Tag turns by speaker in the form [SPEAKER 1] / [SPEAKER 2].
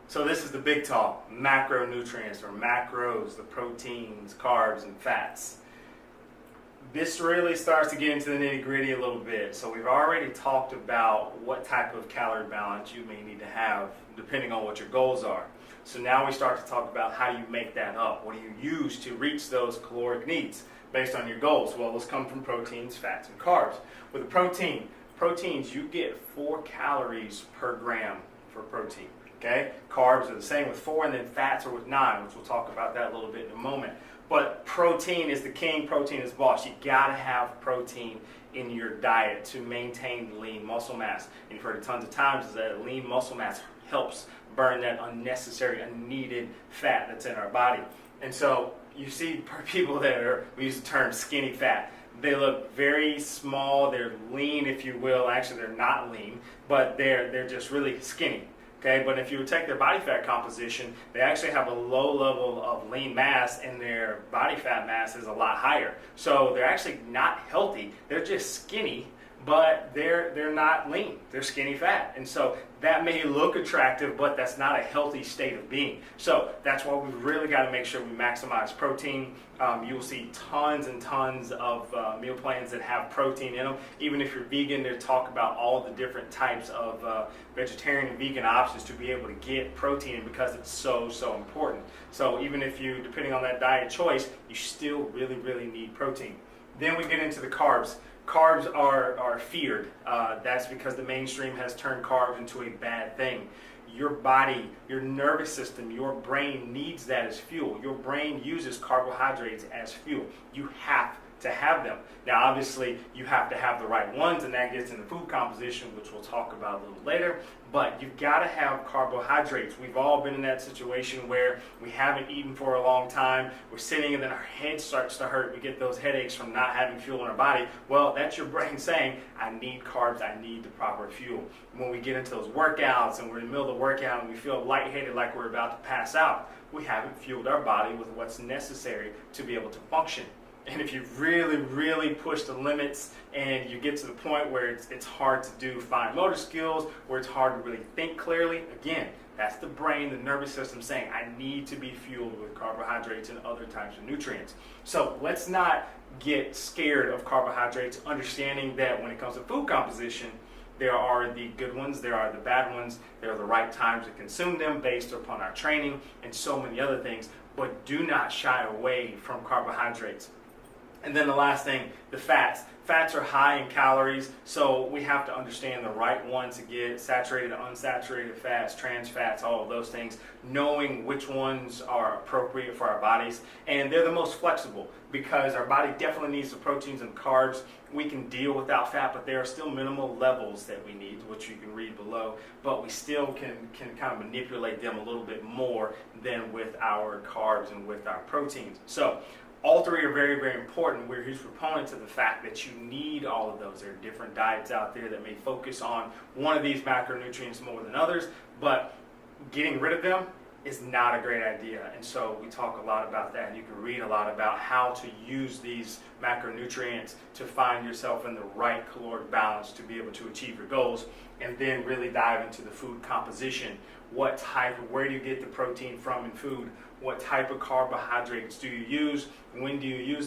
[SPEAKER 1] So this is the big talk, macronutrients or macros, the proteins, carbs, and fats. This really starts to get into the nitty gritty a little bit. So we've already talked about what type of calorie balance you may need to have depending on what your goals are. So now we start to talk about how do you make that up? What do you use to reach those caloric needs based on your goals? Well, those come from proteins, fats, and carbs. With a proteins, you get 4 calories per gram for protein. Okay, carbs are the same with 4, and then fats are with 9, which we'll talk about that a little bit in a moment. But protein is the king, protein is boss. You gotta have protein in your diet to maintain lean muscle mass. And you've heard it tons of times is that lean muscle mass helps burn that unnecessary, unneeded fat that's in our body. And so you see people that are, we use the term skinny fat. They look very small, they're lean if you will. Actually they're not lean, but they're just really skinny. Okay, but if you take their body fat composition, they actually have a low level of lean mass and their body fat mass is a lot higher. So they're actually not healthy, they're just skinny, but they're not lean, they're skinny fat. And so that may look attractive, but that's not a healthy state of being. So that's why we've really got to make sure we maximize protein. You'll see tons and tons of meal plans that have protein in them. Even if you're vegan, they talk about all the different types of vegetarian and vegan options to be able to get protein in because it's so important. So even if you, depending on that diet choice, you still really need protein. Then we get into the carbs. Carbs are feared. That's because the mainstream has turned carbs into a bad thing. Your body, your nervous system, your brain needs that as fuel. Your brain uses carbohydrates as fuel. You have to have them. Now obviously you have to have the right ones, and that gets into food composition, which we'll talk about a little later, but you've got to have carbohydrates. We've all been in that situation where we haven't eaten for a long time, we're sitting and then our head starts to hurt, we get those headaches from not having fuel in our body. Well, that's your brain saying, I need carbs, I need the proper fuel. When we get into those workouts and we're in the middle of the workout and we feel lightheaded like we're about to pass out, we haven't fueled our body with what's necessary to be able to function. And if you really push the limits and you get to the point where it's hard to do fine motor skills, where it's hard to really think clearly, again, that's the brain, the nervous system saying, I need to be fueled with carbohydrates and other types of nutrients. So let's not get scared of carbohydrates, understanding that when it comes to food composition, there are the good ones, there are the bad ones, there are the right times to consume them based upon our training and so many other things, but do not shy away from carbohydrates. And then the last thing, the fats. Fats are high in calories, so we have to understand the right one to get: saturated, unsaturated fats, trans fats, all of those things, knowing which ones are appropriate for our bodies. And they're the most flexible because our body definitely needs the proteins and carbs. We can deal without fat, but there are still minimal levels that we need, which you can read below, but we still can kind of manipulate them a little bit more than with our carbs and with our proteins. So all three are very important. We're huge proponents of the fact that you need all of those. There are different diets out there that may focus on one of these macronutrients more than others, but getting rid of them is not a great idea. And so we talk a lot about that. You can read a lot about how to use these macronutrients to find yourself in the right caloric balance to be able to achieve your goals, and then really dive into the food composition. Where do you get the protein from in food? What type of carbohydrates do you use? When do you use them?